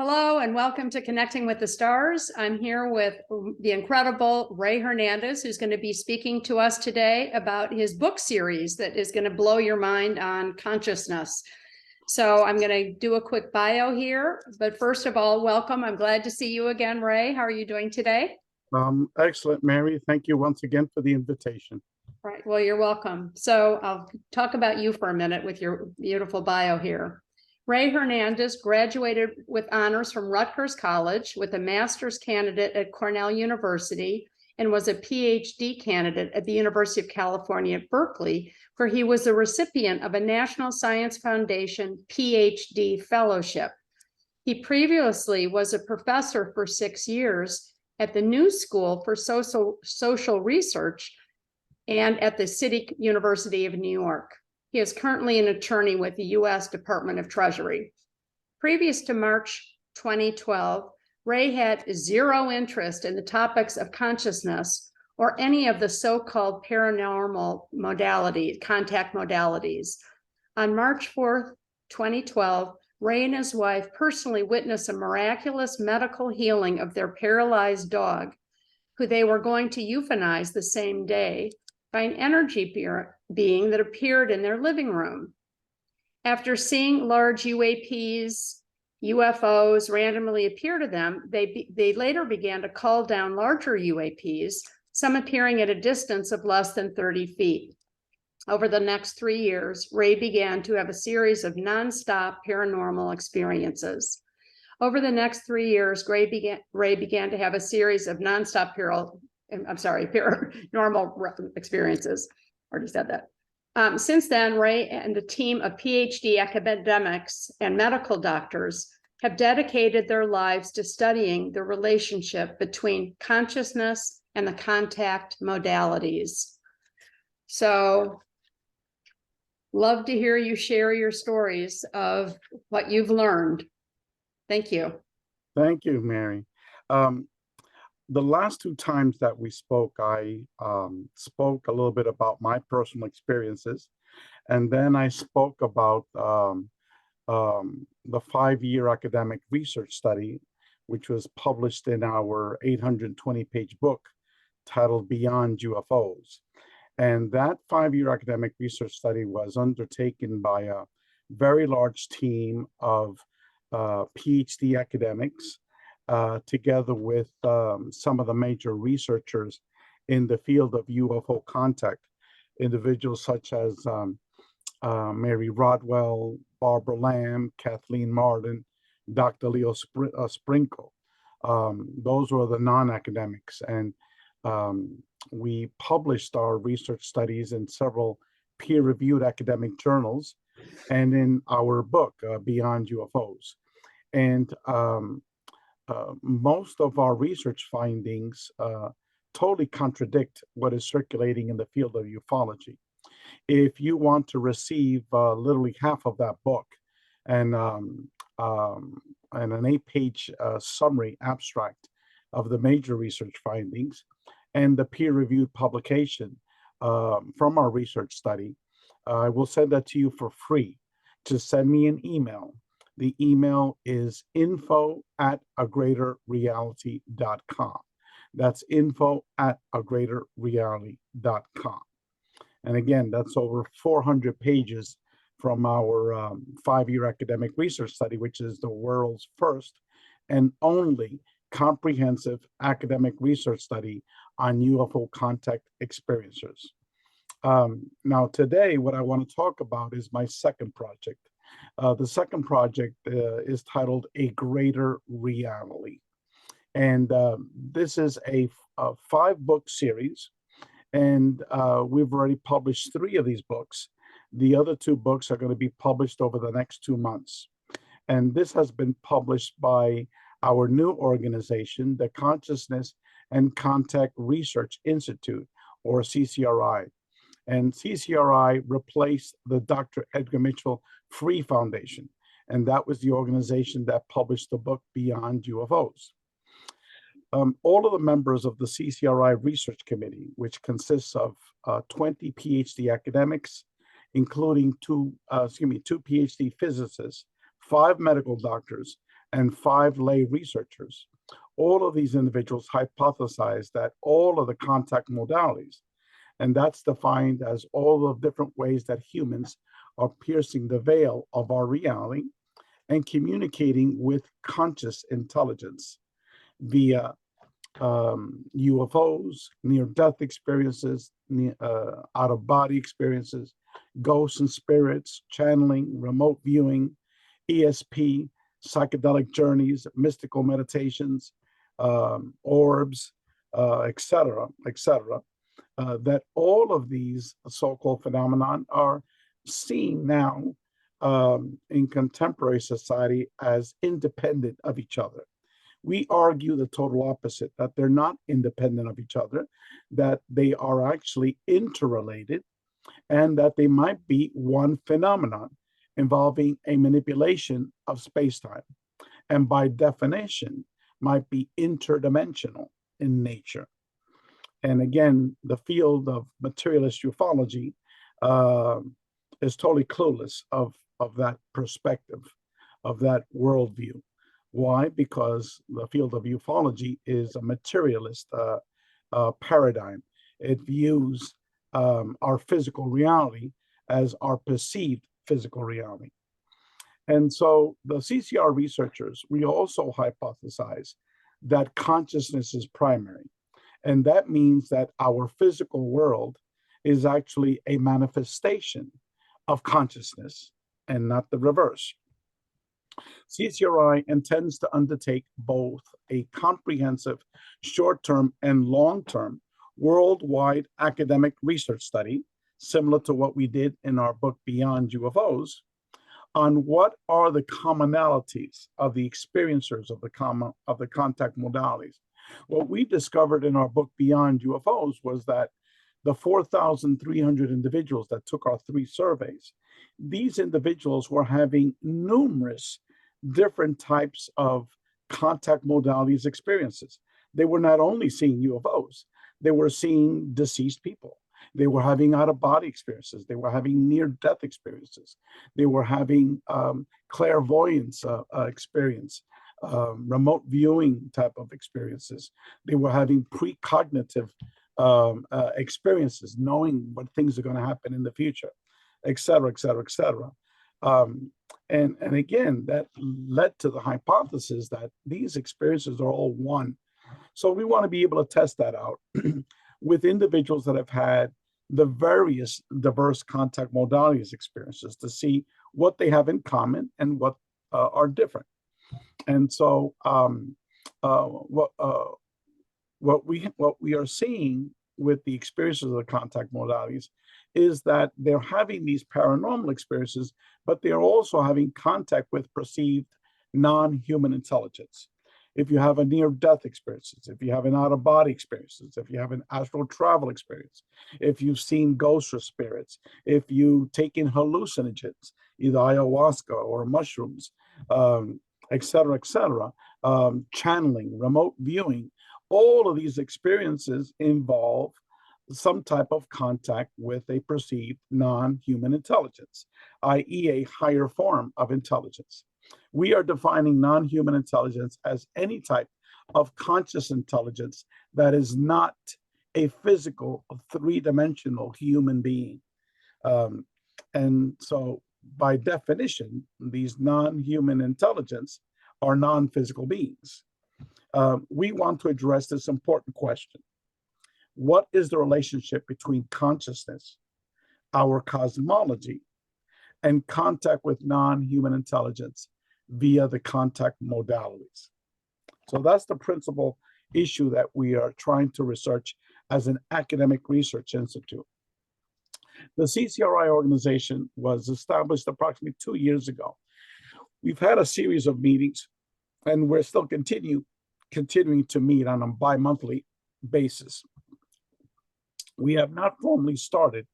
Hello and welcome to Connecting with the Stars. I'm here with the incredible Rey Hernandez, who's going to be speaking to us today about his book series that is going to blow your mind on consciousness. So I'm going to do a quick bio here, but first of all, welcome. I'm glad to see you again, Rey. How are you doing today? Excellent, Mary. Thank you once again for the invitation. Right. Well, you're welcome. So I'll talk about you for a minute with your beautiful bio here. Rey Hernandez graduated with honors from Rutgers College with a master's candidate at Cornell University and was a PhD candidate at the University of California at Berkeley, where he was a recipient of a National Science Foundation PhD fellowship. He previously was a professor for 6 years at the New School for Social Research and at the City University of New York. He is currently an attorney with the U.S. Department of Treasury. Previous to March 2012, Rey had zero interest in the topics of consciousness or any of the so-called paranormal contact modalities. On March 4th, 2012, Rey and his wife personally witnessed a miraculous medical healing of their paralyzed dog, who they were going to euthanize the same day, by an energy being that appeared in their living room. After seeing large UFOs randomly appear to them, they later began to call down larger UAPs, some appearing at a distance of less than 30 feet. Over the next 3 years, Rey began to have a series of nonstop paranormal experiences. Over the next 3 years, Rey began to have a series of nonstop paranormal experiences. Already said that. Since then, Rey and a team of PhD academics and medical doctors have dedicated their lives to studying the relationship between consciousness and the contact modalities. So, love to hear you share your stories of what you've learned. Thank you. Thank you, Mary. The last 2 times that we spoke, I spoke a little bit about my personal experiences, and then I spoke about the 5-year academic research study, which was published in our 820-page book titled Beyond UFOs. And that 5-year academic research study was undertaken by a very large team of PhD academics, together with some of the major researchers in the field of UFO contact, individuals such as Mary Rodwell, Barbara Lamb, Kathleen Martin, Dr. Leo Sprinkle. Those were the non-academics, and we published our research studies in several peer-reviewed academic journals and in our book, Beyond UFOs. And most of our research findings totally contradict what is circulating in the field of ufology. If you want to receive literally half of that book and an 8-page summary abstract of the major research findings and the peer-reviewed publication from our research study, I will send that to you for free. Just send me an email. The email is info@agreaterreality.com. That's info@agreaterreality.com. And again, that's over 400 pages from our 5-year academic research study, which is the world's first and only comprehensive academic research study on UFO contact experiencers. Now, today, what I want to talk about is my second project. The second project is titled A Greater Reality. And this is a 5-book series. And we've already published 3 of these books. The other 2 books are going to be published over the next 2 months. And this has been published by our new organization, the Consciousness and Contact Research Institute, or CCRI. And CCRI replaced the Dr. Edgar Mitchell Free Foundation. And that was the organization that published the book Beyond UFOs. All of the members of the CCRI Research Committee, which consists of 20 PhD academics, including two PhD physicists, 5 medical doctors, and 5 lay researchers. All of these individuals hypothesized that all of the contact modalities, and that's defined as all of different ways that humans are piercing the veil of our reality and communicating with conscious intelligence via UFOs, near-death experiences, out-of-body experiences, ghosts and spirits, channeling, remote viewing, ESP, psychedelic journeys, mystical meditations, orbs, etc., etc. That all of these so-called phenomenon are seen now in contemporary society as independent of each other. We argue the total opposite, that they're not independent of each other, that they are actually interrelated, and that they might be one phenomenon involving a manipulation of space-time, and by definition, might be interdimensional in nature. And again, the field of materialist ufology is totally clueless of that perspective, of that worldview. Why? Because the field of ufology is a materialist paradigm. It views our physical reality as our perceived physical reality. And so the CCR researchers, we also hypothesize that consciousness is primary. And that means that our physical world is actually a manifestation of consciousness and not the reverse. CCRI intends to undertake both a comprehensive short-term and long-term worldwide academic research study, similar to what we did in our book Beyond UFOs, on what are the commonalities of the experiencers of the contact modalities. What we discovered in our book Beyond UFOs was that the 4,300 individuals that took our 3 surveys, these individuals were having numerous different types of contact modalities experiences. They were not only seeing UFOs, they were seeing deceased people. They were having out-of-body experiences. They were having near-death experiences. They were having clairvoyance experience, remote viewing type of experiences. They were having precognitive experiences, knowing what things are going to happen in the future, et cetera, et cetera, et cetera. And again, that led to the hypothesis that these experiences are all one. So we want to be able to test that out with individuals that have had the various diverse contact modalities experiences to see what they have in common and what are different. And so what we are seeing with the experiences of the contact modalities is that they're having these paranormal experiences, but they're also having contact with perceived non-human intelligence. If you have a near-death experiences, if you have an out-of-body experiences, if you have an astral travel experience, if you've seen ghosts or spirits, if you take in hallucinogens, either ayahuasca or mushrooms, et cetera, channeling, remote viewing, all of these experiences involve some type of contact with a perceived non-human intelligence, i.e. a higher form of intelligence. We are defining non-human intelligence as any type of conscious intelligence that is not a physical, 3-dimensional human being. And so by definition, these non-human intelligence are non-physical beings. We want to address this important question. What is the relationship between consciousness, our cosmology, and contact with non-human intelligence via the contact modalities? So that's the principal issue that we are trying to research as an academic research institute. The CCRI organization was established approximately 2 years ago. We've had a series of meetings, and we're still continuing to meet on a bi-monthly basis. We have not formally started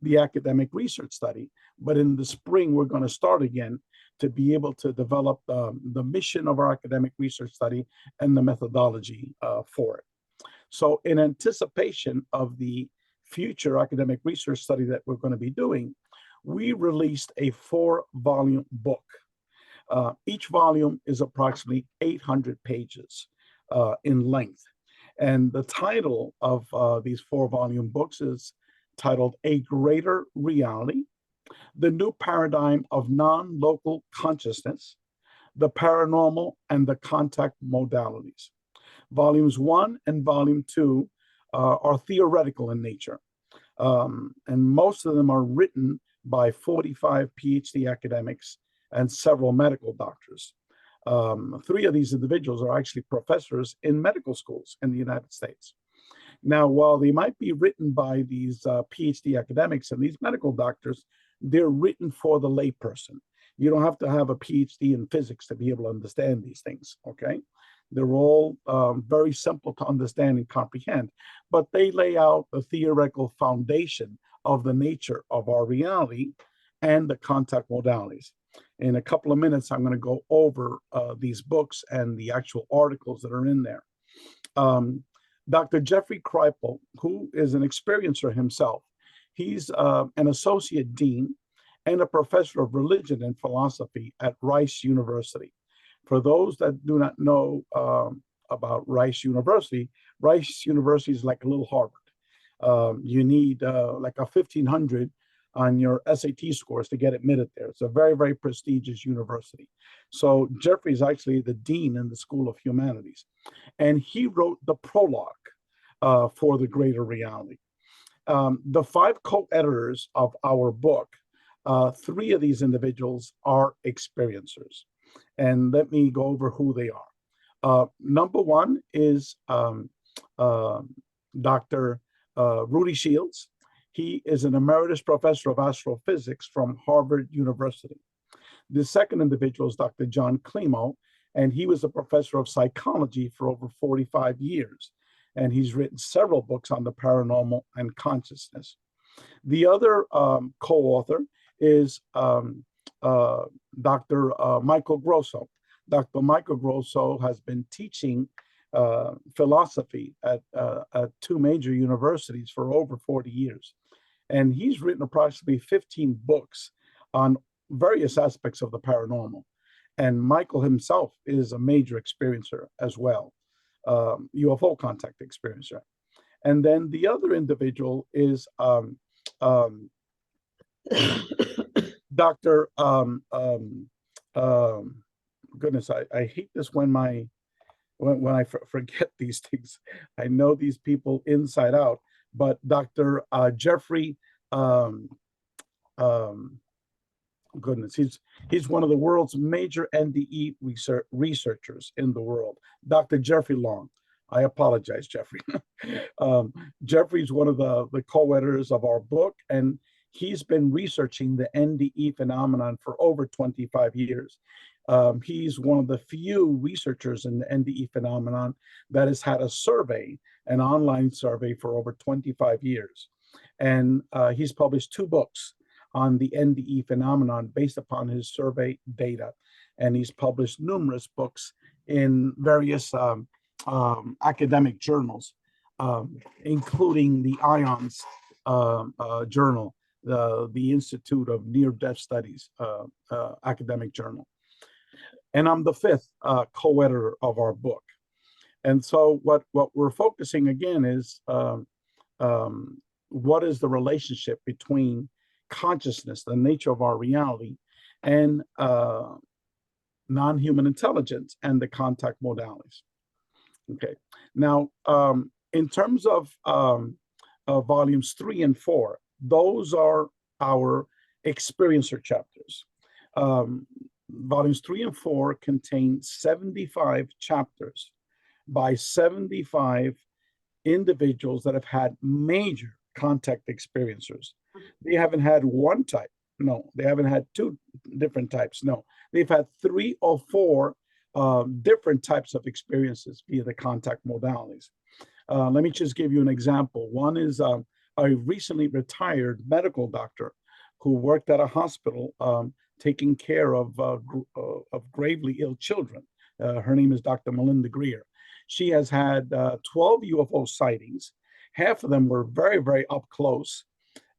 the academic research study, but in the spring, we're going to start again to be able to develop the mission of our academic research study and the methodology for it. So in anticipation of the future academic research study that we're going to be doing, we released a 4-volume book Each volume is approximately 800 pages in length. And the title of these 4-volume books is titled A Greater Reality, The New Paradigm of Non-Local Consciousness, the Paranormal and the Contact Modalities. Volumes 1 and Volume 2 are theoretical in nature. And most of them are written by 45 PhD academics and several medical doctors. 3 of these individuals are actually professors in medical schools in the United States. Now, while they might be written by these PhD academics and these medical doctors, they're written for the layperson. You don't have to have a PhD in physics to be able to understand these things, okay? They're all very simple to understand and comprehend, but they lay out the theoretical foundation of the nature of our reality and the contact modalities. In a couple of minutes, I'm going to go over these books and the actual articles that are in there. Dr. Jeffrey Kripal, who is an experiencer himself, he's an associate dean and a professor of religion and philosophy at Rice University. For those that do not know about Rice University is like a little Harvard. You need like a 1,500 on your SAT scores to get admitted there. It's a very, very prestigious university. So Jeffrey is actually the dean in the School of Humanities. And he wrote the prologue for The Greater Reality. The 5 co-editors of our book, 3 of these individuals are experiencers. And let me go over who they are. Number 1 is Dr. Rudy Shields. He is an emeritus professor of astrophysics from Harvard University. The second individual is Dr. John Klimo, and he was a professor of psychology for over 45 years. And he's written several books on the paranormal and consciousness. The other co-author is Dr. Michael Grosso. Dr. Michael Grosso has been teaching philosophy at 2 major universities for over 40 years. And he's written approximately 15 books on various aspects of the paranormal. And Michael himself is a major experiencer as well, UFO contact experiencer. And then the other individual is Dr. Goodness, I hate this when I forget these things. I know these people inside out, but Dr. Jeffrey, goodness, he's one of the world's major NDE researchers in the world. Dr. Jeffrey Long. I apologize, Jeffrey. Jeffrey's one of the co-editors of our book, and he's been researching the NDE phenomenon for over 25 years. He's one of the few researchers in the NDE phenomenon that has had a survey, an online survey, for over 25 years. And he's published 2 books on the NDE phenomenon based upon his survey data. And he's published numerous books in various academic journals, including the IONS journal, the Institute of Near-Death Studies academic journal. And I'm the 5th co-editor of our book. And so what we're focusing again is what is the relationship between consciousness, the nature of our reality, and non-human intelligence and the contact modalities. Okay. Now, in terms of volumes 3 and 4, those are our experiencer chapters. Volumes 3 and 4 contain 75 chapters by 75 individuals that have had major contact experiencers. They haven't had one type. No, they haven't had 2 different types. No, they've had 3 or 4 different types of experiences via the contact modalities. Let me just give you an example. One is a recently retired medical doctor who worked at a hospital taking care of gravely ill children. Her name is Dr. Melinda Greer. She has had 12 UFO sightings. Half of them were very, very up close.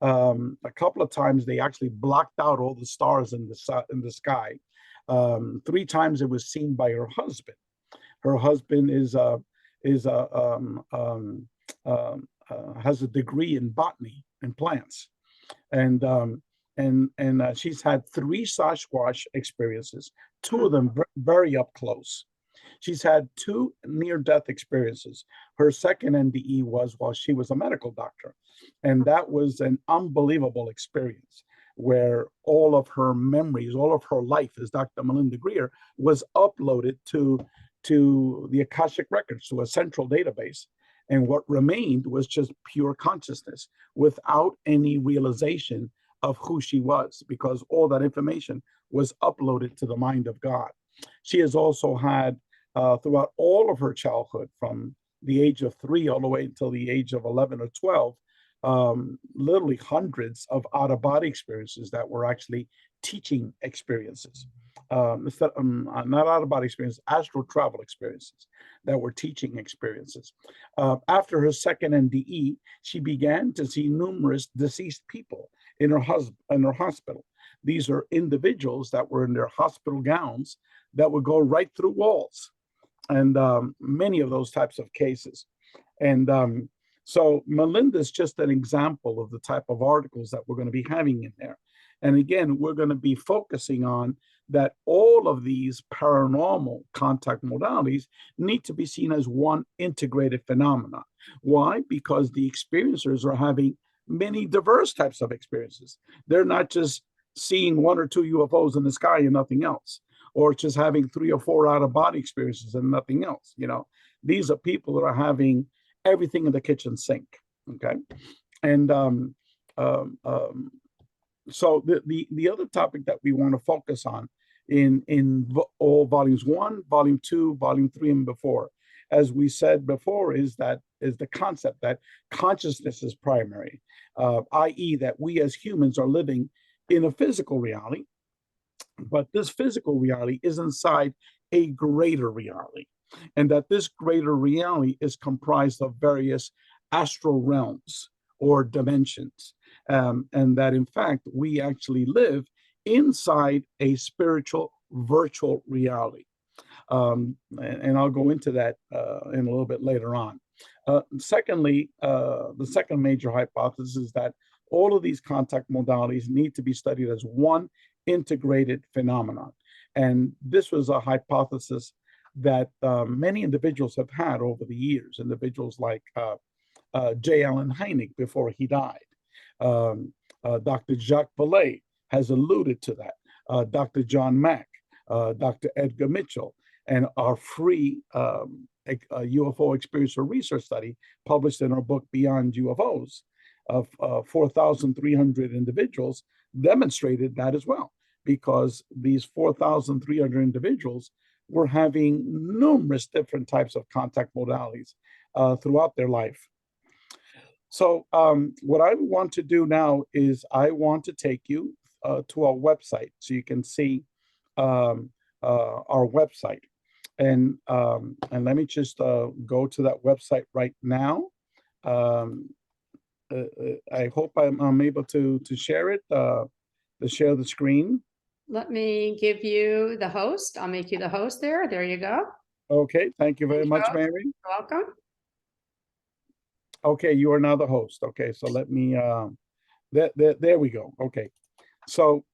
A couple of times they actually blocked out all the stars in the sky. 3 times it was seen by her husband. Her husband has a degree in botany and plants, and she's had 3 Sasquatch experiences, 2 of them very up close. She's had 2 near-death experiences. Her second NDE was while she was a medical doctor, and that was an unbelievable experience where all of her memories, all of her life, as Dr. Melinda Greer, was uploaded to the Akashic Records, to a central database. And what remained was just pure consciousness without any realization of who she was, because all that information was uploaded to the mind of God. She has also had, throughout all of her childhood, from the age of 3 all the way until the age of 11 or 12, literally hundreds of out-of-body experiences that were actually teaching experiences. Not out-of-body experiences, astral travel experiences that were teaching experiences. After her second NDE, she began to see numerous deceased people in her hospital. These are individuals that were in their hospital gowns that would go right through walls, and many of those types of cases. And so Melinda's just an example of the type of articles that we're going to be having in there. And again, we're going to be focusing on that all of these paranormal contact modalities need to be seen as one integrated phenomenon. Why? Because the experiencers are having many diverse types of experiences. They're not just seeing 1 or 2 UFOs in the sky and nothing else, or just having 3 or 4 out-of-body experiences and nothing else. These are people that are having everything in the kitchen sink. Okay, and so the other topic that we want to focus on in all volumes 1, volume 2, volume 3, and before, as we said before, is the concept that consciousness is primary, i.e., that we as humans are living in a physical reality, but this physical reality is inside a greater reality, and that this greater reality is comprised of various astral realms or dimensions, and that in fact we actually live inside a spiritual virtual reality. And I'll go into that in a little bit later on. Secondly, the second major hypothesis is that all of these contact modalities need to be studied as one integrated phenomenon. And this was a hypothesis that many individuals have had over the years, individuals like J. Allen Hynek before he died. Dr. Jacques Vallée has alluded to that. Dr. John Mack, Dr. Edgar Mitchell, and our free UFO experiencer research study published in our book Beyond UFOs of 4,300 individuals demonstrated that as well, because these 4,300 individuals were having numerous different types of contact modalities throughout their life. So what I want to do now is I want to take you to our website so you can see our website. And let me just go to that website right now. I hope I'm able to share it, to share the screen. Let me give you the host. I'll make you the host there. There you go. Okay, thank you very much, Mary. You're welcome. Okay, you are now the host. Okay, so let me, there we go. Okay, so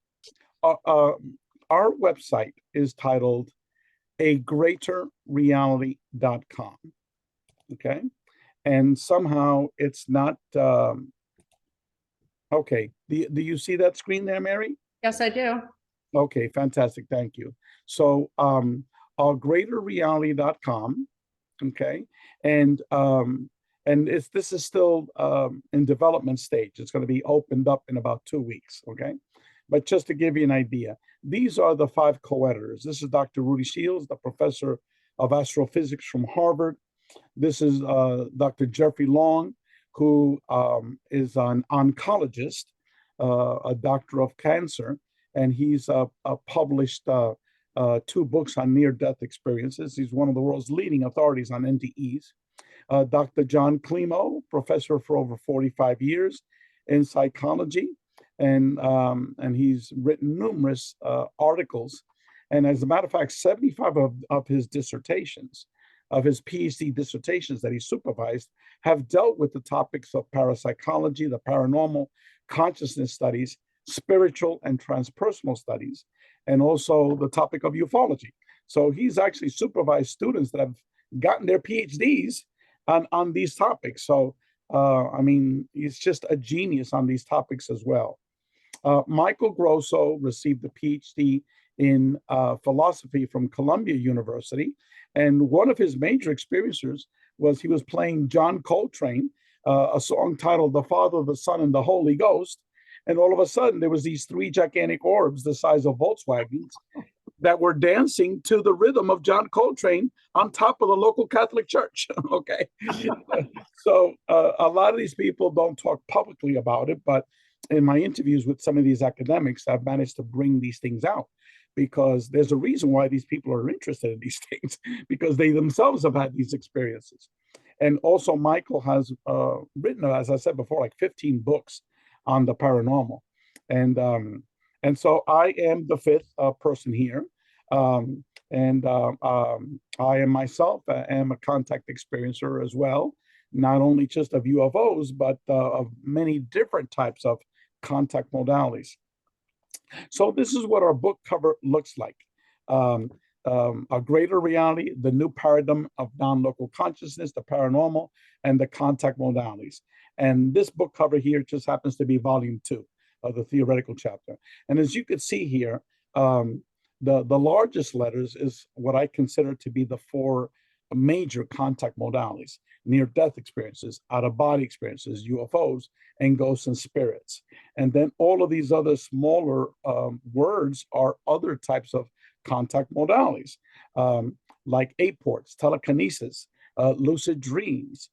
our website is titled agreaterreality.com. Okay, and somehow it's not, okay, do you see that screen there, Mary? Yes, I do. Okay, fantastic, thank you. So agreaterreality.com, okay, and this is still in development stage. It's going to be opened up in about 2 weeks, okay? But just to give you an idea, these are the 5 co-editors. This is Dr. Rudy Shields, the professor of astrophysics from Harvard. This is Dr. Jeffrey Long, who is an oncologist, a doctor of cancer, and he's published 2 books on near-death experiences. He's one of the world's leading authorities on NDEs. Dr. John Climo, professor for over 45 years, in psychology, and he's written numerous articles. And as a matter of fact, 75 of his dissertations, of his PhD dissertations that he supervised, have dealt with the topics of parapsychology, the paranormal, consciousness studies, spiritual and transpersonal studies, and also the topic of ufology. So he's actually supervised students that have gotten their PhDs on these topics. So, I mean, he's just a genius on these topics as well. Michael Grosso received a PhD in philosophy from Columbia University. And one of his major experiences was he was playing John Coltrane, a song titled The Father, the Son, and the Holy Ghost. And all of a sudden, there was these three gigantic orbs the size of Volkswagens that were dancing to the rhythm of John Coltrane on top of the local Catholic church. Okay. So a lot of these people don't talk publicly about it, but in my interviews with some of these academics, I've managed to bring these things out, because there's a reason why these people are interested in these things, because they themselves have had these experiences. And also Michael has written, as I said before, like 15 books on the paranormal. And so I am the fifth person here. I am myself am a contact experiencer as well, not only just of UFOs, but of many different types of contact modalities. So this is what our book cover looks like. A greater reality, the new paradigm of non-local consciousness, the paranormal, and the contact modalities. And this book cover here just happens to be volume 2 of the theoretical chapter. And as you can see here, the largest letters is what I consider to be the 4 major contact modalities: near-death experiences, out-of-body experiences, UFOs, and ghosts and spirits. And then all of these other smaller words are other types of contact modalities, like apports, telekinesis, lucid dreams,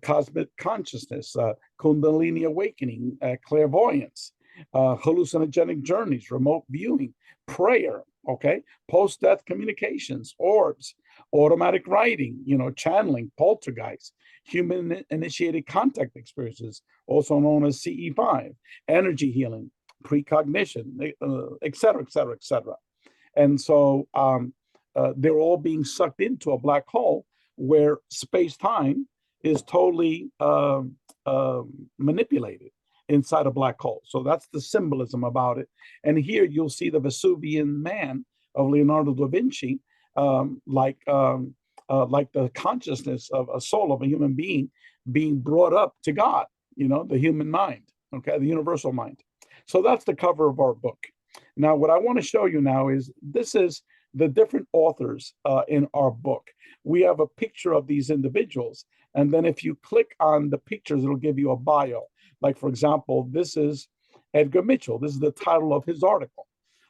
cosmic consciousness, kundalini awakening, clairvoyance, hallucinogenic journeys, remote viewing, prayer, okay, post-death communications, orbs, automatic writing, channeling, poltergeist, human-initiated contact experiences, also known as CE5, energy healing, precognition, et cetera, et cetera, et cetera. And so they're all being sucked into a black hole where space-time is totally manipulated inside a black hole. So that's the symbolism about it. And here you'll see the Vesuvian Man of Leonardo da Vinci, like the consciousness of a soul of a human being being brought up to God, the human mind, okay, the universal mind. So that's the cover of our book. Now, what I want to show you now is this is the different authors in our book. We have a picture of these individuals. And then if you click on the pictures, it'll give you a bio. Like, for example, this is Edgar Mitchell. This is the title of his article,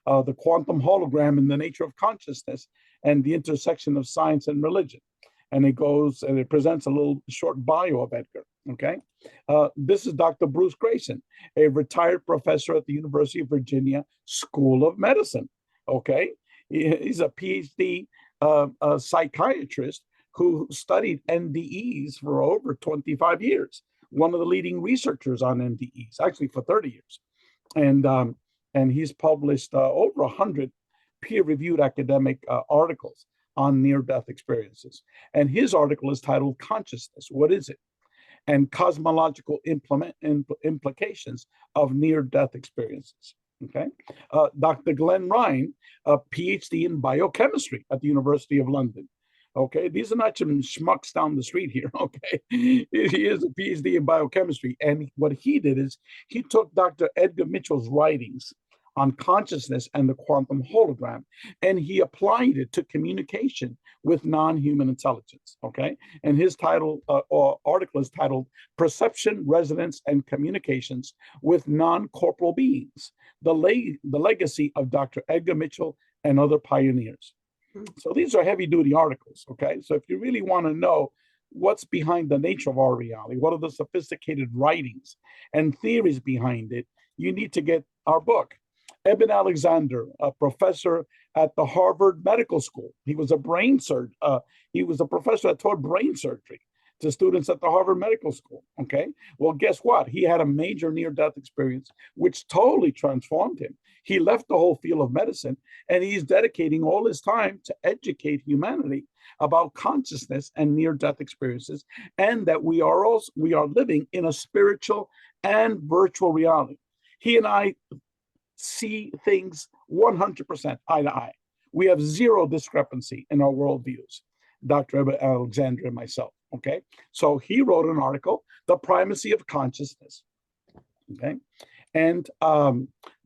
The Quantum Hologram in the Nature of Consciousness and the Intersection of Science and Religion. And it goes and it presents a little short bio of Edgar, okay? This is Dr. Bruce Grayson, a retired professor at the University of Virginia School of Medicine, okay? He's a PhD psychiatrist who studied NDEs for over 25 years. One of the leading researchers on NDEs, actually for 30 years. And he's published over 100 peer-reviewed academic articles on near-death experiences. And his article is titled Consciousness, What Is It? And Cosmological Implications of Near-Death Experiences. Okay. Dr. Glenn Ryan, a PhD in biochemistry at the University of London. Okay, these are not some schmucks down the street here, okay? He is a PhD in biochemistry. And what he did is he took Dr. Edgar Mitchell's writings on consciousness and the quantum hologram, and he applied it to communication with non-human intelligence, okay? And his title or article is titled Perception, Resonance, and Communications with Non-Corporal Beings, the Legacy of Dr. Edgar Mitchell and Other Pioneers. So these are heavy duty articles, okay? So if you really want to know what's behind the nature of our reality, what are the sophisticated writings and theories behind it, you need to get our book. Eben Alexander, a professor at the Harvard Medical School. He was a brain surgeon. He was a professor that taught brain surgery. to students at the Harvard Medical School. Okay. Well, guess what? He had a major near-death experience, which totally transformed him. He left the whole field of medicine, and he's dedicating all his time to educate humanity about consciousness and near-death experiences, and that we are living in a spiritual and virtual reality. He and I see things 100% eye to eye. We have zero discrepancy in our worldviews, Dr. Alexander and myself. Okay, so he wrote an article, "The Primacy of Consciousness." Okay, and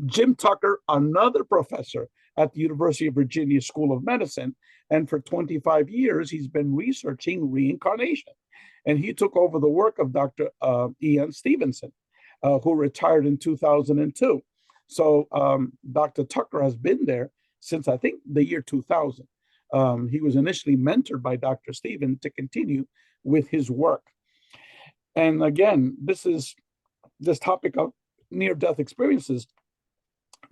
Jim Tucker, another professor at the University of Virginia School of Medicine, and for 25 years he's been researching reincarnation, and he took over the work of Dr. Ian Stevenson, who retired in 2002. So Dr. Tucker has been there since, I think, the year 2000. He was initially mentored by Dr. Steven to continue with his work. And again, this topic of near-death experiences,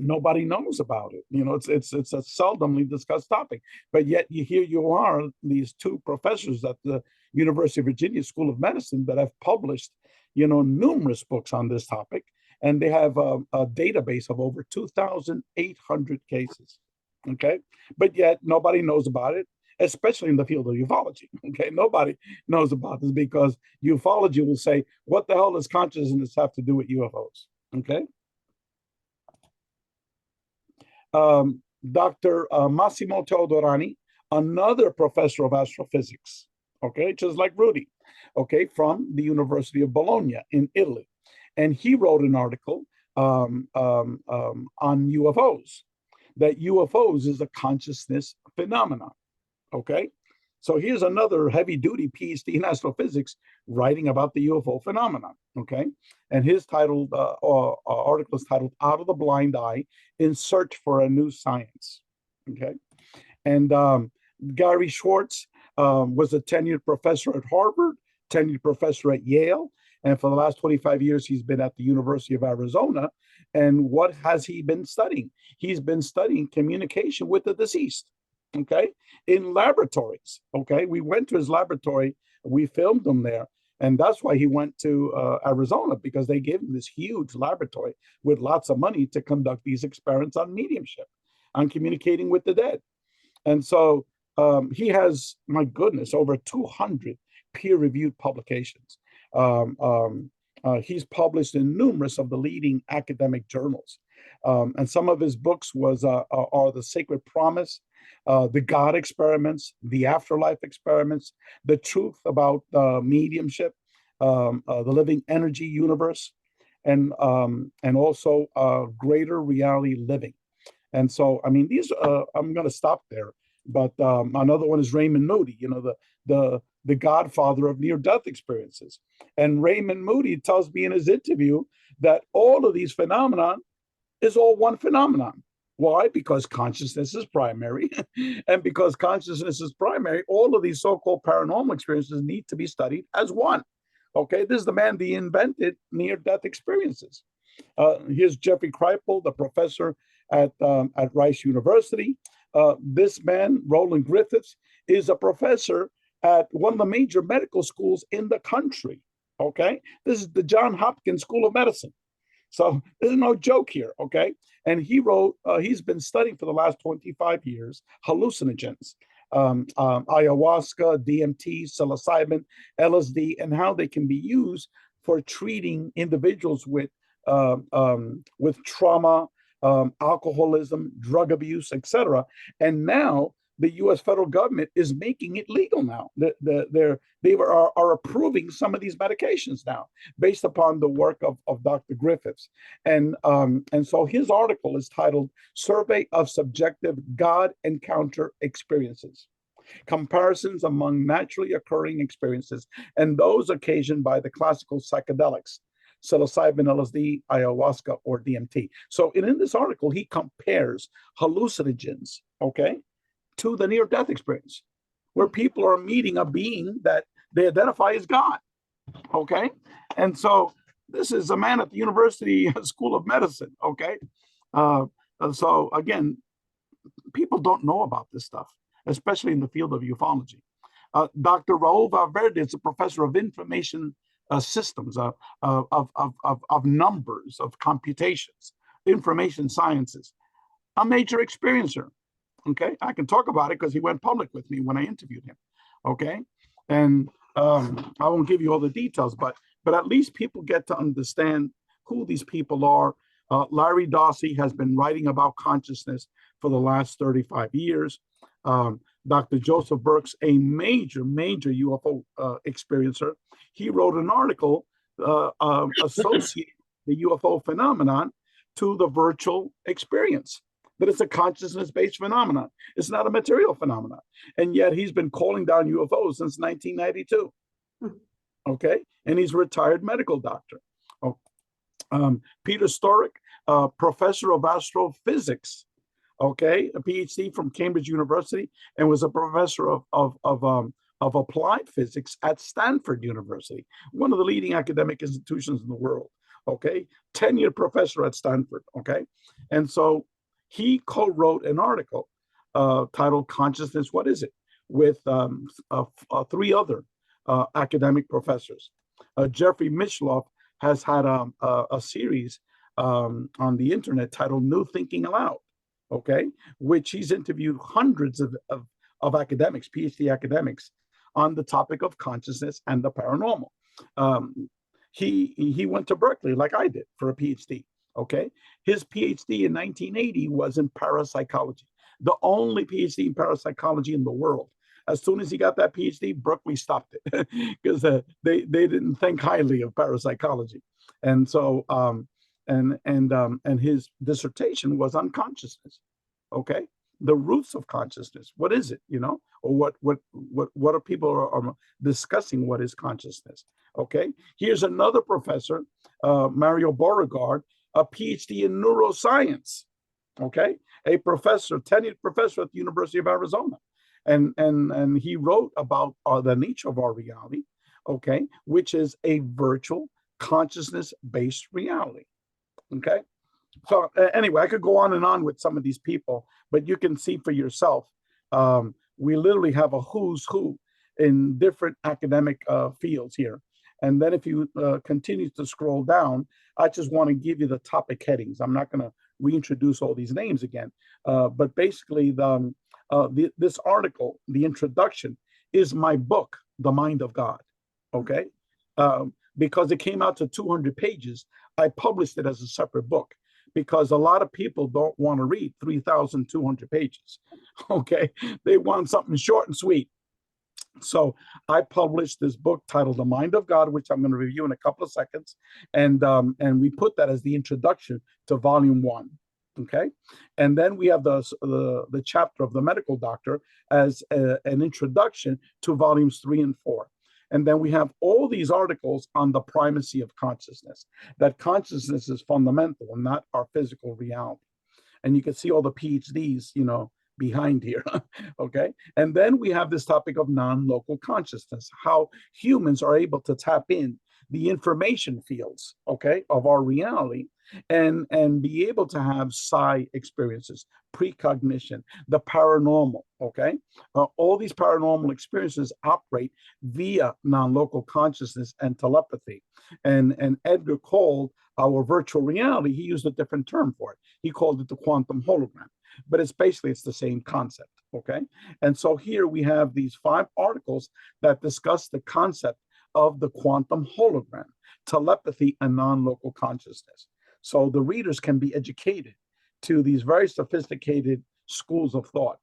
nobody knows about it. You know, it's a seldomly discussed topic, but yet here you are, these two professors at the University of Virginia School of Medicine that have published, you know, numerous books on this topic, and they have a database of over 2,800 cases. Okay, but yet nobody knows about it, especially in the field of ufology. Okay, nobody knows about this because ufology will say, what the hell does consciousness have to do with UFOs? Okay. Dr. Massimo Teodorani, another professor of astrophysics, okay, just like Rudy, okay, from the University of Bologna in Italy. And he wrote an article on UFOs, that UFOs is a consciousness phenomenon. Okay, so here's another heavy-duty PhD in astrophysics writing about the UFO phenomenon. Okay, and his titled article is titled "Out of the Blind Eye: In Search for a New Science." Okay, and Gary Schwartz was a tenured professor at Harvard, tenured professor at Yale, and for the last 25 years he's been at the University of Arizona. And what has he been studying? He's been studying communication with the deceased, okay, in laboratories. Okay, we went to his laboratory, we filmed him there, and that's why he went to Arizona, because they gave him this huge laboratory with lots of money to conduct these experiments on mediumship, on communicating with the dead. And so he has, my goodness, over 200 peer-reviewed publications. He's published in numerous of the leading academic journals. And some of his books are The Sacred Promise, The God Experiments, The Afterlife Experiments, The Truth About Mediumship, The Living Energy Universe, and also Greater Reality Living. And so, I mean, these, I'm going to stop there. But another one is Raymond Moody, you know, the godfather of near-death experiences. And Raymond Moody tells me in his interview that all of these phenomenon is all one phenomenon. Why? Because consciousness is primary. And because consciousness is primary, all of these so-called paranormal experiences need to be studied as one. Okay, this is the man that invented near-death experiences. Here's Jeffrey Kripal, the professor at Rice University. This man, Roland Griffiths, is a professor at one of the major medical schools in the country. Okay, this is the Johns Hopkins School of Medicine. So there's no joke here. Okay, and he wrote, he's been studying for the last 25 years hallucinogens, ayahuasca, DMT, psilocybin, LSD, and how they can be used for treating individuals with trauma, alcoholism, drug abuse, etc. And now the U.S. federal government is making it legal now. They are approving some of these medications now based upon the work of Dr. Griffiths. And so his article is titled "Survey of Subjective God Encounter Experiences: Comparisons Among Naturally Occurring Experiences and Those Occasioned by the Classical Psychedelics, psilocybin, LSD, ayahuasca, or DMT." So in this article, he compares hallucinogens, okay, to the near-death experience, where people are meeting a being that they identify as God, okay? And so this is a man at the University School of Medicine, okay? So again, people don't know about this stuff, especially in the field of ufology. Dr. Raul Valverde is a professor of information systems, of numbers, of computations, information sciences, a major experiencer. Okay, I can talk about it because he went public with me when I interviewed him. Okay, and I won't give you all the details, but at least people get to understand who these people are. Larry Dossey has been writing about consciousness for the last 35 years. Dr. Joseph Burks, a major UFO experiencer, he wrote an article associating the UFO phenomenon to the virtual experience. But it's a consciousness-based phenomenon. It's not a material phenomenon. And yet he's been calling down UFOs since 1992. Okay? And he's a retired medical doctor. Oh, Peter Storick, professor of astrophysics, okay, a PhD from Cambridge University, and was a professor of applied physics at Stanford University, one of the leading academic institutions in the world. Okay, tenured professor at Stanford. Okay, and so he co-wrote an article titled "Consciousness, What Is It?" with three other academic professors. Jeffrey Mishloff has had a series on the internet titled "New Thinking Aloud," okay, which he's interviewed hundreds of academics, PhD academics, on the topic of consciousness and the paranormal. He went to Berkeley like I did for a PhD. Okay, his PhD in 1980 was in parapsychology, the only PhD in parapsychology in the world. As soon as he got that PhD, Berkeley stopped it because they didn't think highly of parapsychology, and so and his dissertation was on consciousness. Okay, the roots of consciousness. What is it? You know, or what are people are discussing? What is consciousness? Okay, here's another professor, Mario Beauregard, a PhD in neuroscience. Okay, a professor, tenured professor at the University of Arizona. And he wrote about the nature of our reality, okay, which is a virtual consciousness-based reality, okay? So anyway, I could go on and on with some of these people, but you can see for yourself, we literally have a who's who in different academic fields here. And then if you continue to scroll down, I just want to give you the topic headings. I'm not going to reintroduce all these names again, but basically this article, the introduction, is my book, The Mind of God, okay? Because it came out to 200 pages, I published it as a separate book because a lot of people don't want to read 3,200 pages, okay? They want something short and sweet. So I published this book titled The Mind of God, which I'm going to review in a couple of seconds. And we put that as the introduction to volume 1. Okay. And then we have the chapter of the medical doctor as an introduction to volumes 3 and 4. And then we have all these articles on the primacy of consciousness, that consciousness is fundamental and not our physical reality. And you can see all the PhDs, you know, behind here. Okay. And then we have this topic of non-local consciousness, how humans are able to tap in the information fields, okay, of our reality and be able to have psi experiences, precognition, the paranormal, okay? All these paranormal experiences operate via non-local consciousness and telepathy. And Edgar called our virtual reality, he used a different term for it. He called it the quantum hologram, but it's the same concept, okay? And so here we have these 5 articles that discuss the concept of the quantum hologram, telepathy, and non-local consciousness. So the readers can be educated to these very sophisticated schools of thought,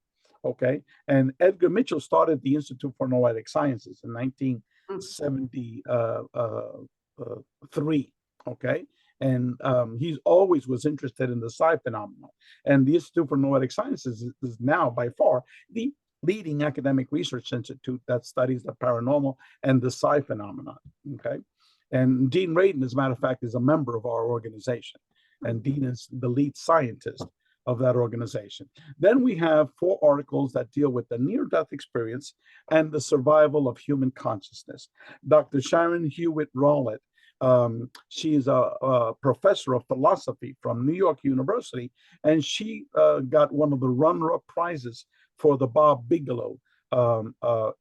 okay? And Edgar Mitchell started the Institute for Noetic Sciences in 1973, okay? And he always was interested in the psi phenomenon. And the Institute for Noetic Sciences is now by far the leading academic research institute that studies the paranormal and the psi phenomenon, okay? And Dean Radin, as a matter of fact, is a member of our organization. And Dean is the lead scientist of that organization. Then we have 4 articles that deal with the near-death experience and the survival of human consciousness. Dr. Sharon Hewitt Rowlett, she is a professor of philosophy from New York University, and she got one of the runner-up prizes for the Bob Bigelow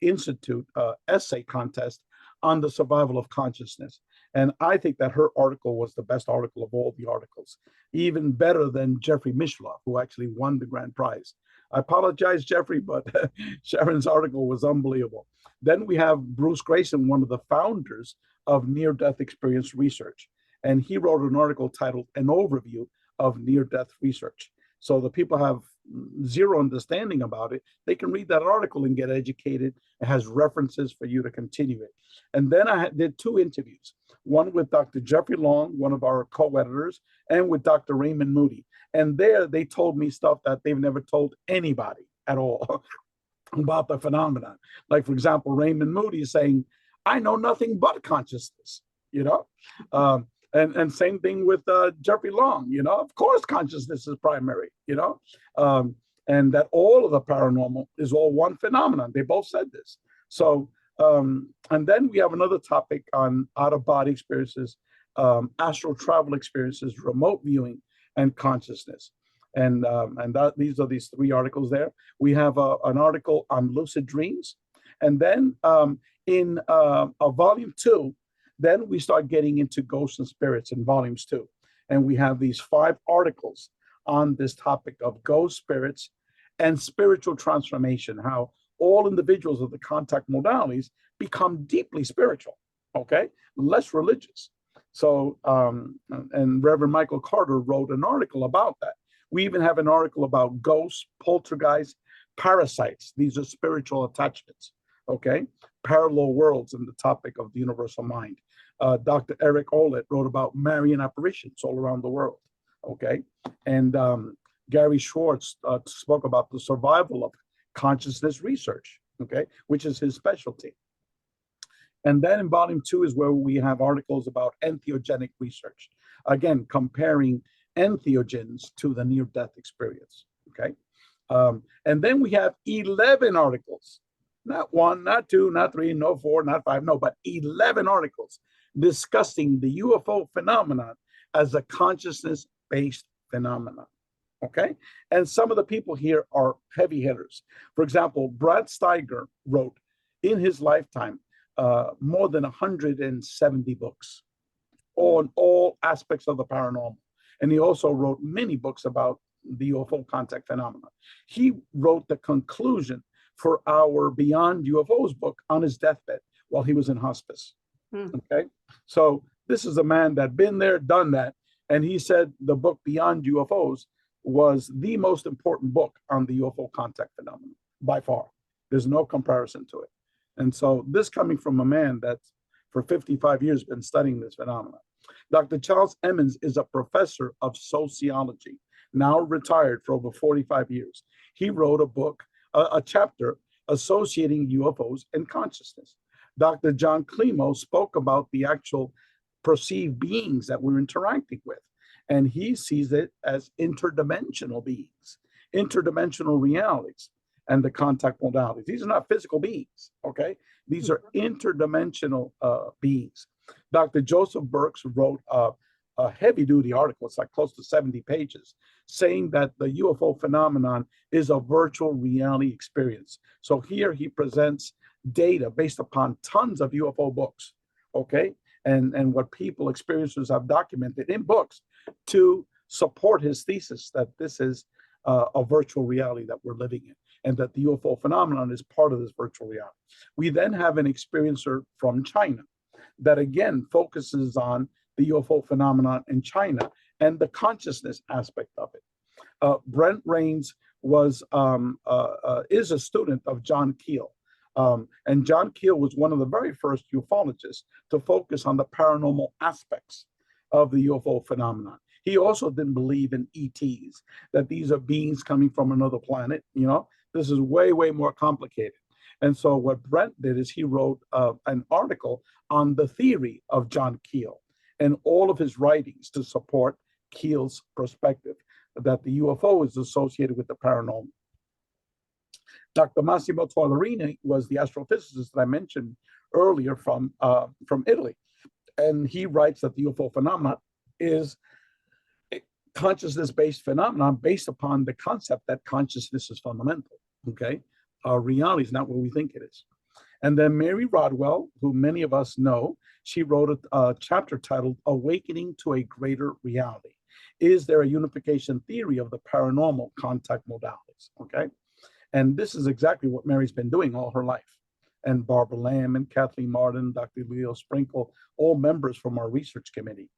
Institute essay contest on the survival of consciousness. And I think that her article was the best article of all the articles, even better than Jeffrey Mishlove, who actually won the grand prize. I apologize, Jeffrey, but Sharon's article was unbelievable. Then we have Bruce Grayson, one of the founders of near-death experience research. And he wrote an article titled An Overview of Near-Death Research. So the people have zero understanding about it. They can read that article and get educated. It has references for you to continue it. And then I did 2 interviews, one with Dr. Jeffrey Long, one of our co-editors, and with Dr. Raymond Moody. And there they told me stuff that they've never told anybody at all about the phenomenon. Like, for example, Raymond Moody is saying, I know nothing but consciousness, you know? And same thing with Jeffrey Long, you know, of course, consciousness is primary, you know, and that all of the paranormal is all one phenomenon. They both said this. So, and then we have another topic on out-of-body experiences, astral travel experiences, remote viewing, and consciousness. And these are these 3 articles there. We have an article on lucid dreams. And then in volume 2, then we start getting into ghosts and spirits in volumes 2. And we have these 5 articles on this topic of ghost spirits and spiritual transformation, how all individuals of the contact modalities become deeply spiritual, okay? Less religious. So, and Reverend Michael Carter wrote an article about that. We even have an article about ghosts, poltergeists, parasites. These are spiritual attachments, okay? Parallel worlds in the topic of the universal mind. Dr. Eric Olet wrote about Marian apparitions all around the world, okay? And Gary Schwartz spoke about the survival of consciousness research, okay, which is his specialty. And then in volume 2 is where we have articles about entheogenic research, again, comparing entheogens to the near-death experience, okay? And then we have 11 articles, not 1, not 2, not 3, no 4, not 5, no, but 11 articles discussing the UFO phenomenon as a consciousness-based phenomenon, okay? And some of the people here are heavy hitters. For example, Brad Steiger wrote in his lifetime more than 170 books on all aspects of the paranormal. And he also wrote many books about the UFO contact phenomenon. He wrote the conclusion for our Beyond UFOs book on his deathbed while he was in hospice. Okay, so this is a man that been there, done that, and he said the book Beyond UFOs was the most important book on the UFO contact phenomenon by far. There's no comparison to it. And so this coming from a man that's for 55 years been studying this phenomenon. Dr. Charles Emmons is a professor of sociology, now retired for over 45 years. He wrote a book, a chapter associating UFOs and consciousness. Dr. John Climo spoke about the actual perceived beings that we're interacting with, and he sees it as interdimensional beings, interdimensional realities, and the contact modalities. These are not physical beings, okay? These are interdimensional beings. Dr. Joseph Burks wrote a heavy-duty article, it's like close to 70 pages, saying that the UFO phenomenon is a virtual reality experience. So here he presents data based upon tons of UFO books, okay? And what people, experiencers have documented in books to support his thesis that this is a virtual reality that we're living in, and that the UFO phenomenon is part of this virtual reality. We then have an experiencer from China that again focuses on the UFO phenomenon in China and the consciousness aspect of it. Brent Rains is a student of John Keel. And John Keel was one of the very first ufologists to focus on the paranormal aspects of the UFO phenomenon. He also didn't believe in ETs, that these are beings coming from another planet. You know, this is way, way more complicated. And so what Brent did is he wrote an article on the theory of John Keel and all of his writings to support Keel's perspective that the UFO is associated with the paranormal. Dr. Massimo Toilerini was the astrophysicist that I mentioned earlier from Italy. And he writes that the UFO phenomenon is a consciousness-based phenomenon based upon the concept that consciousness is fundamental, okay? Our reality is not what we think it is. And then Mary Rodwell, who many of us know, she wrote a chapter titled Awakening to a Greater Reality. Is there a unification theory of the paranormal contact modalities? Okay. And this is exactly what Mary's been doing all her life. And Barbara Lamb and Kathleen Martin, Dr. Leo Sprinkle, all members from our research committee.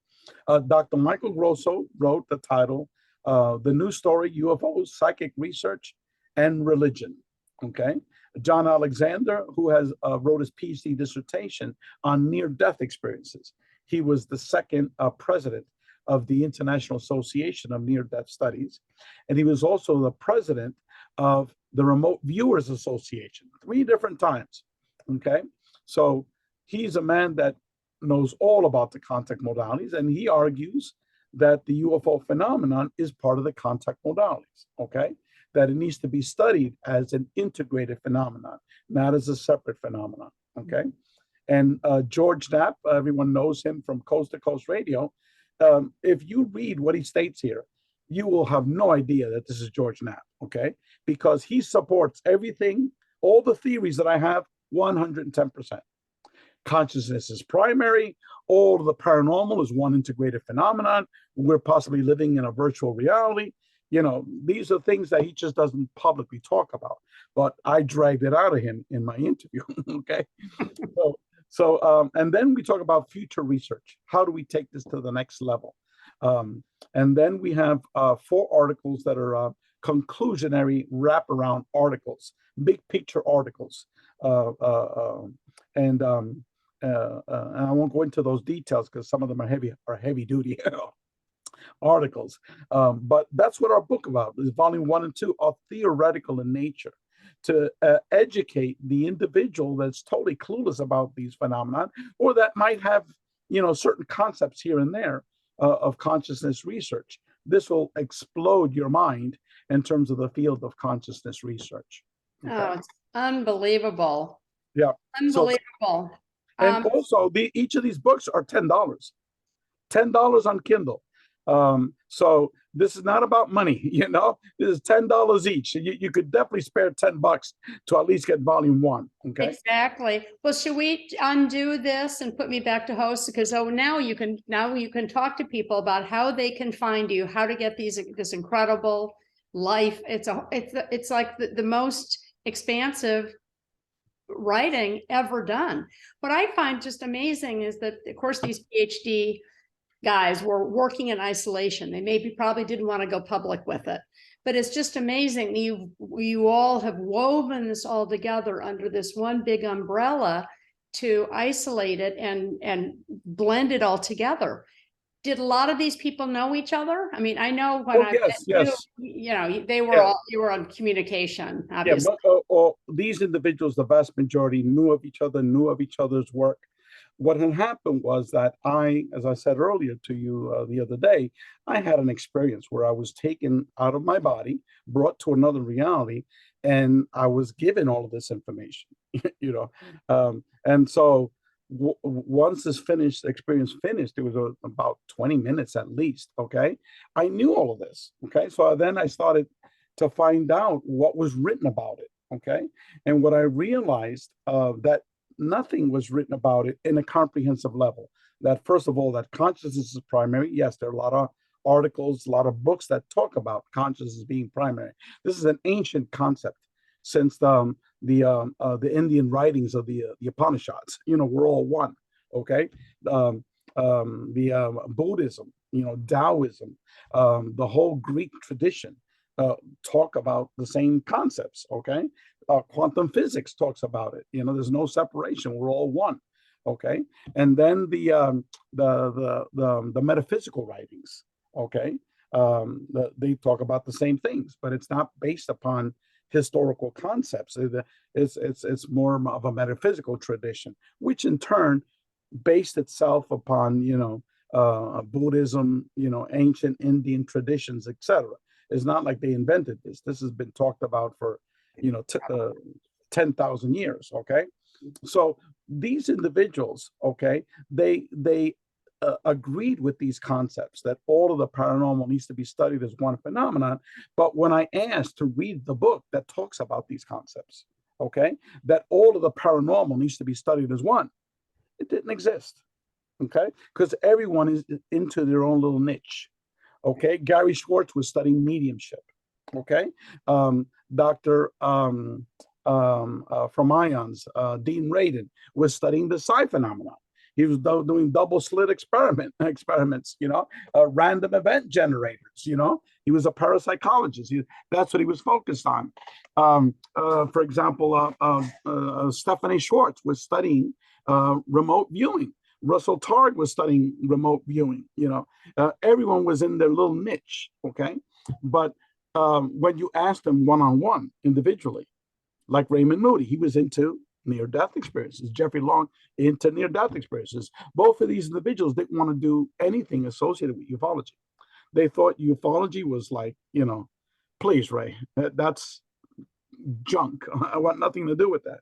Dr. Michael Grosso wrote the title, The New Story, UFOs, Psychic Research, and Religion. Okay. John Alexander, who has wrote his PhD dissertation on near-death experiences. He was the second president of the International Association of Near-Death Studies. And he was also the president of the Remote Viewers Association, 3 different times. Okay. So he's a man that knows all about the contact modalities, and he argues that the UFO phenomenon is part of the contact modalities. Okay. That it needs to be studied as an integrated phenomenon, not as a separate phenomenon. Okay. And George Knapp, everyone knows him from Coast to Coast Radio. If you read what he states here, you will have no idea that this is George Knapp. Okay. Because he supports everything, all the theories that I have, 110%. Consciousness is primary. All of the paranormal is one integrated phenomenon. We're possibly living in a virtual reality. You know, these are things that he just doesn't publicly talk about, but I dragged it out of him in my interview. Okay. And then we talk about future research. How do we take this to the next level? And then we have 4 articles that are conclusionary wraparound articles, big picture articles. And I won't go into those details because some of them are heavy duty articles. But that's what our book about is. Volume 1 and 2 are theoretical in nature, to educate the individual that's totally clueless about these phenomena, or that might have, certain concepts here and there of consciousness research. This will explode your mind in terms of the field of consciousness research. Okay? Oh, it's unbelievable. Yeah. Unbelievable. And also, each of these books are $10. $10 on Kindle. So this is not about money, this is $10 each. You could definitely spare $10 to at least get volume 1. Okay. Exactly. Well, should we undo this and put me back to host? Because now you can talk to people about how they can find you, how to get this incredible life. It's like the most expansive writing ever done. What I find just amazing is that, of course, these PhD guys were working in isolation. They probably didn't want to go public with it, but it's just amazing. You all have woven this all together under this one big umbrella to isolate it and blend it all together. Did a lot of these people know each other? I mean, I know when yes. They were you were on communication, obviously. Yeah, but these individuals, the vast majority, knew of each other, knew of each other's work. What had happened was that as I said earlier to you the other day, I had an experience where I was taken out of my body, brought to another reality, and I was given all of this information, and so once this experience finished, it was about 20 minutes at least. Okay. I knew all of this. Okay. So then I started to find out what was written about it. Okay. And what I realized that nothing was written about it in a comprehensive level. That first of all, that consciousness is primary. Yes, there are a lot of articles, a lot of books that talk about consciousness being primary. This is an ancient concept since the Indian writings of the Upanishads. We're all one. Okay. Buddhism, Taoism, the whole Greek tradition talk about the same concepts. Okay. Quantum physics talks about it. There's no separation. We're all one. Okay. And then the metaphysical writings. Okay. They talk about the same things, but it's not based upon historical concepts. It's more of a metaphysical tradition, which in turn based itself upon Buddhism, ancient Indian traditions, etc. It's not like they invented this. This has been talked about for 10,000 years. Okay, so these individuals, okay, they agreed with these concepts that all of the paranormal needs to be studied as one phenomenon. But when I asked to read the book that talks about these concepts, okay, that all of the paranormal needs to be studied as one. It didn't exist, okay, because everyone is into their own little niche. Okay, Gary Schwartz was studying mediumship. Okay, Dr. From Ions, Dean Radin was studying the psi phenomenon. He was doing double slit experiments, random event generators. He was a parapsychologist. That's what he was focused on. For example, Stephanie Schwartz was studying remote viewing. Russell Targ was studying remote viewing. Everyone was in their little niche. Okay, but when you asked them one-on-one individually, like Raymond Moody, he was into near-death experiences. Jeffrey Long into near-death experiences. Both of these individuals didn't want to do anything associated with ufology. They thought ufology was like, please, Ray, that's junk. I want nothing to do with that.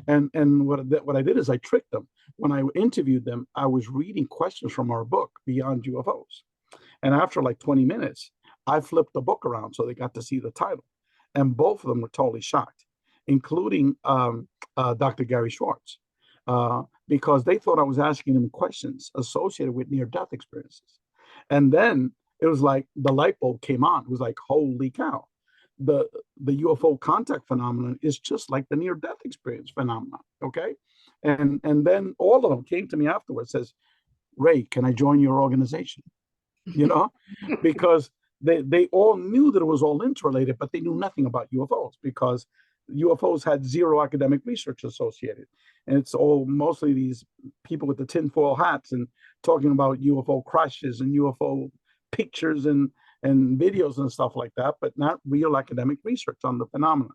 And what I did is I tricked them. When I interviewed them, I was reading questions from our book, Beyond UFOs. And after like 20 minutes, I flipped the book around so they got to see the title. And both of them were totally shocked, including Dr. Gary Schwartz, because they thought I was asking them questions associated with near-death experiences. And then it was like the light bulb came on. It was like, holy cow. The UFO contact phenomenon is just like the near-death experience phenomenon, okay? And then all of them came to me afterwards, says, Ray, can I join your organization? Because they all knew that it was all interrelated, but they knew nothing about UFOs because UFOs had zero academic research associated. And it's all mostly these people with the tinfoil hats and talking about UFO crashes and UFO pictures and videos and stuff like that, but not real academic research on the phenomenon.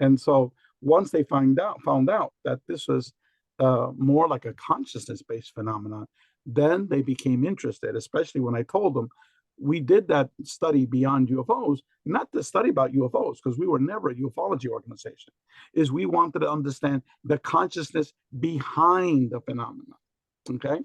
And so once they found out that this was more like a consciousness-based phenomenon, then they became interested, especially when I told them we did that study Beyond UFOs, not to study about UFOs, because we were never a ufology organization, is we wanted to understand the consciousness behind the phenomenon. Okay.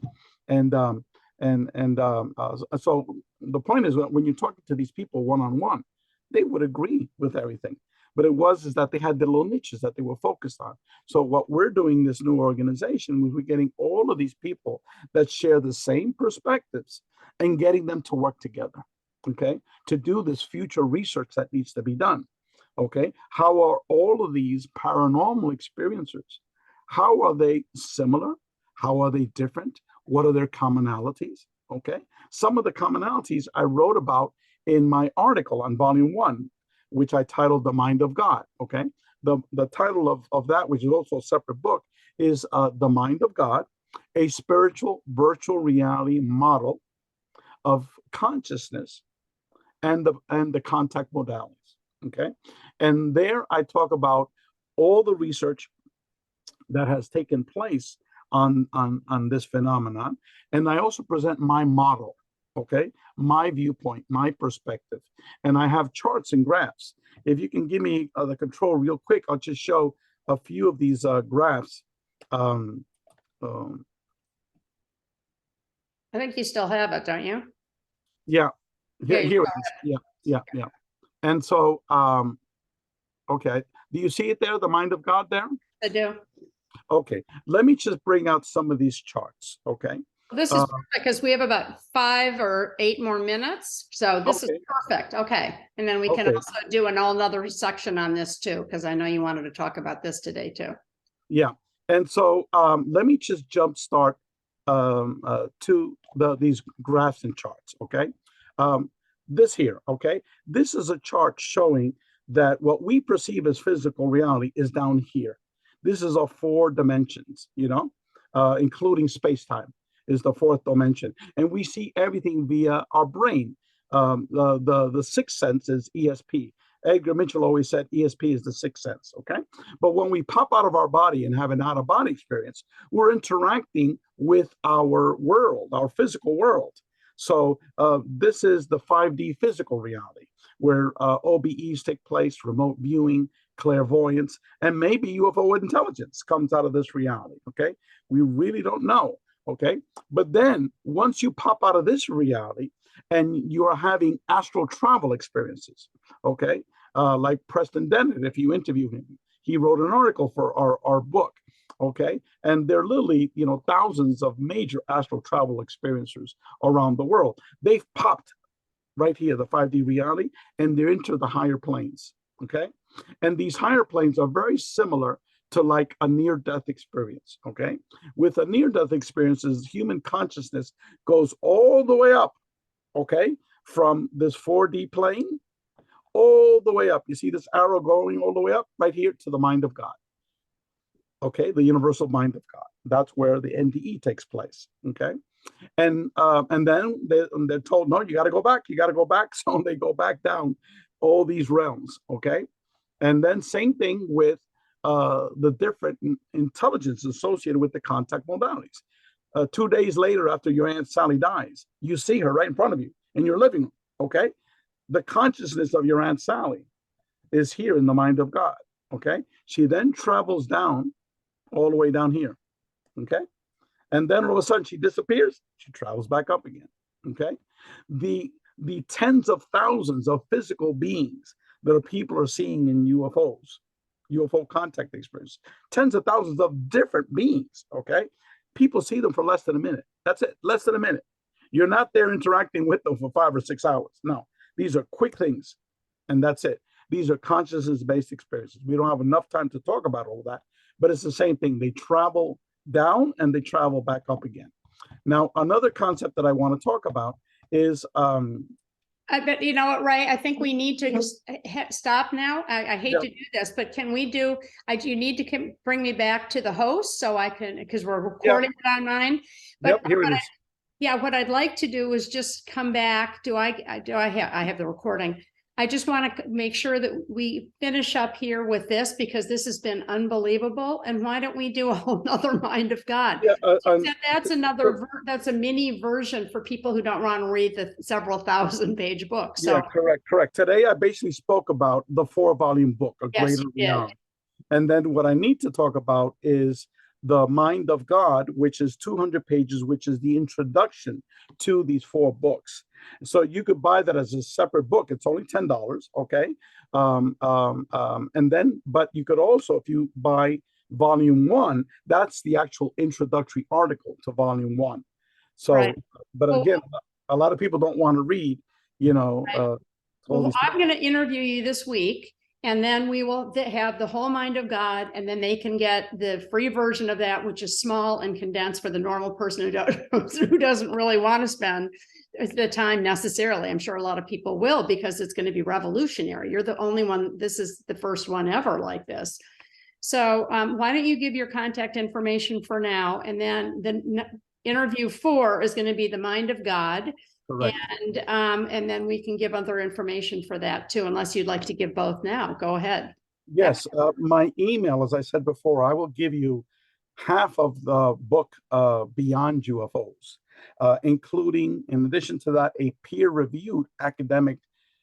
So the point is that when you talk to these people one-on-one, they would agree with everything. But is that they had the little niches that they were focused on. So what we're doing, this new organization, we're getting all of these people that share the same perspectives and getting them to work together, okay, to do this future research that needs to be done, okay? How are all of these paranormal experiencers, how are they similar? How are they different? What are their commonalities, okay? Some of the commonalities I wrote about in my article on volume 1, which I titled The Mind of God, okay? The title of that, which is also a separate book, is The Mind of God, a spiritual virtual reality model of consciousness and the contact modalities, okay? And there I talk about all the research that has taken place on this phenomenon. And I also present my model, okay? My viewpoint, my perspective. And I have charts and graphs. If you can give me the control real quick, I'll just show a few of these graphs. I think you still have it, don't you? Yeah, here it is. Yeah. And so, okay, do you see it there, the Mind of God there? I do. Okay, let me just bring out some of these charts, okay? This is perfect because we have about 5 or 8 more minutes. So this is perfect. Okay. And then we can also do another section on this too, because I know you wanted to talk about this today too. Yeah. And so let me just jump start to these graphs and charts, okay? This here, okay? This is a chart showing that what we perceive as physical reality is down here. This is of 4 dimensions, including space-time is the 4th dimension. And we see everything via our brain. The sixth sense is ESP. Edgar Mitchell always said ESP is the sixth sense, okay? But when we pop out of our body and have an out-of-body experience, we're interacting with our world, our physical world. So this is the 5D physical reality, where OBEs take place, remote viewing, clairvoyance, and maybe UFO intelligence comes out of this reality, okay? We really don't know, okay? But then once you pop out of this reality and you are having astral travel experiences, okay? Like Preston Dennett, if you interview him, he wrote an article for our book. Okay. And there are literally, thousands of major astral travel experiencers around the world. They've popped right here, the 5D reality, and they're into the higher planes. Okay. And these higher planes are very similar to like a near-death experience. Okay. With a near-death experience, human consciousness goes all the way up. Okay. From this 4D plane all the way up. You see this arrow going all the way up right here to the mind of God. Okay, the universal mind of God. That's where the NDE takes place. Okay, and then they're told, no, you got to go back. You got to go back. So they go back down all these realms. Okay, and then same thing with the different intelligence associated with the contact modalities. 2 days later, after your Aunt Sally dies, you see her right in front of you in your living room. Okay, the consciousness of your Aunt Sally is here in the mind of God. Okay, she then travels down all the way down here. Okay, and then all of a sudden she disappears. She travels back up again. Okay, the tens of thousands of physical beings that people are seeing in UFO contact experience, tens of thousands of different beings. Okay, people see them for less than a minute. That's it, less than a minute. You're not there interacting with them for 5 or 6 hours. No, these are quick things, and that's it. These are consciousness-based experiences. We don't have enough time to talk about all that, but it's the same thing. They travel down and they travel back up again. Now, another concept that I want to talk about is but you know what, Ray, I think we need to stop now. I hate to do this, but can we do, you need to bring me back to the host so I can, because we're recording it on mine. But here it is. Yeah, what I'd like to do is just come back. I have the recording. I just want to make sure that we finish up here with this, because this has been unbelievable. And why don't we do a whole nother Mind of God? Yeah, that's a mini version for people who don't want to read the several thousand-page book. So yeah, correct. Today I basically spoke about the 4-volume book, A Greater Reality. And then what I need to talk about is the Mind of God, which is 200 pages, which is the introduction to these 4 books. So you could buy that as a separate book. It's only $10, okay? And then, but you could also, if you buy volume 1, that's the actual introductory article to volume 1. So, right. But again, a lot of people don't want to read, right. Well, I'm going to interview you this week, and then we will have the whole Mind of God, and then they can get the free version of that, which is small and condensed for the normal person who doesn't really want to spend the time necessarily. I'm sure a lot of people will, because it's going to be revolutionary. You're the only one. This is the first one ever like this. So why don't you give your contact information for now, and then the interview 4 is going to be the Mind of God. Correct. And then we can give other information for that too, unless you'd like to give both now. Go ahead. Yes, my email, as I said before, I will give you half of the book Beyond UFOs, including, in addition to that, a peer-reviewed academic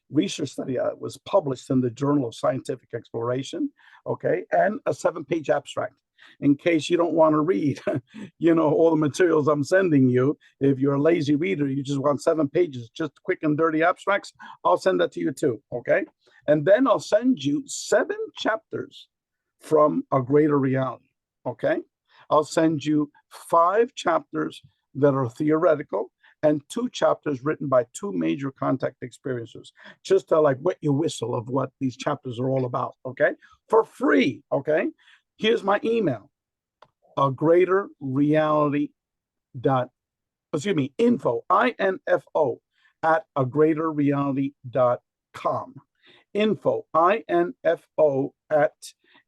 research study that was published in the Journal of Scientific Exploration, okay, and a 7-page abstract. In case you don't want to read, all the materials I'm sending you. If you're a lazy reader, you just want 7 pages, just quick and dirty abstracts, I'll send that to you too, okay? And then I'll send you 7 chapters from A Greater Reality, okay? I'll send you 5 chapters that are theoretical and 2 chapters written by 2 major contact experiencers, just to like wet your whistle of what these chapters are all about, okay? For free, okay? Here's my email, info, INFO, at agreaterreality.com. Info, INFO, at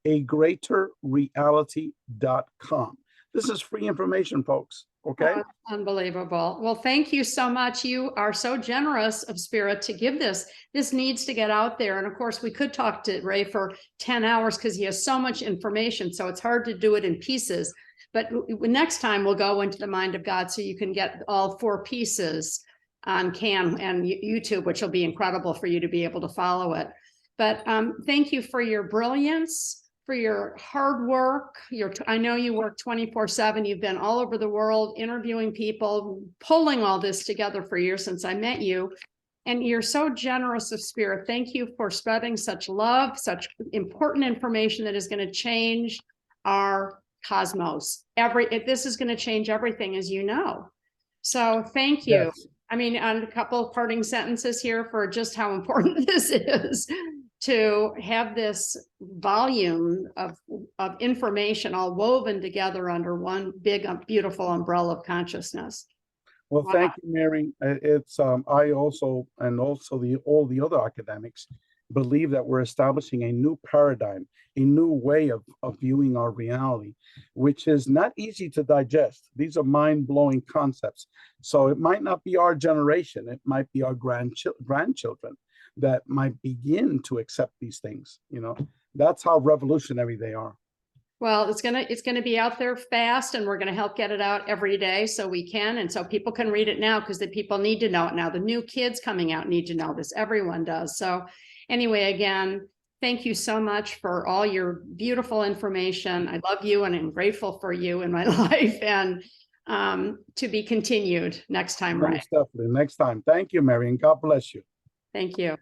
agreaterreality.com. This is free information, folks. Okay. Oh, unbelievable. Well, thank you so much. You are so generous of spirit to give this. This needs to get out there. And of course, we could talk to Ray for 10 hours because he has so much information. So it's hard to do it in pieces. But next time we'll go into the Mind of God so you can get all 4 pieces on CAN and YouTube, which will be incredible for you to be able to follow it. But thank you for your brilliance, for your hard work. I know you work 24/7. You've been all over the world interviewing people, pulling all this together for years since I met you. And you're so generous of spirit. Thank you for spreading such love, such important information that is going to change our cosmos. This is going to change everything, as you know. So thank you. Yes. I mean, on a couple of parting sentences here for just how important this is to have this volume of information all woven together under one big, beautiful umbrella of consciousness. Well, Wow. thank you, Mary. It's I also, and also all the other academics, believe that we're establishing a new paradigm, a new way of viewing our reality, which is not easy to digest. These are mind-blowing concepts. So it might not be our generation, it might be our grandchildren that might begin to accept these things. You know, that's how revolutionary they are. Well, it's gonna be out there fast, and we're gonna help get it out every day so we can, and so people can read it now, because the people need to know it now. The new kids coming out need to know this. Everyone does. So anyway, again, thank you so much for all your beautiful information. I love you, and I'm grateful for you in my life, and to be continued next time, right? Most definitely. Next time. Thank you, Mary, and God bless you. Thank you.